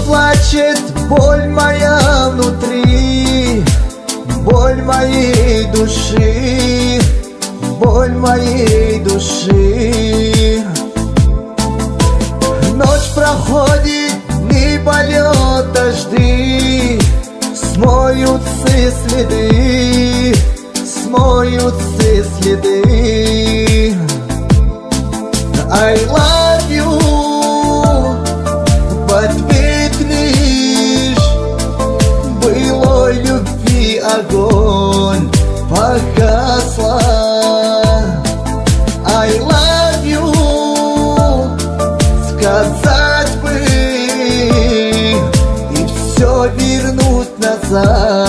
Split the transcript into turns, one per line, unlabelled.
Плачет боль моя внутри, боль моей души, боль моей души. Ночь проходит, небольет дожди, смоются следы, смоются следы. I love you, в ответ лишь былой любви огонь погасла. I love you, сказать бы и все вернуть назад.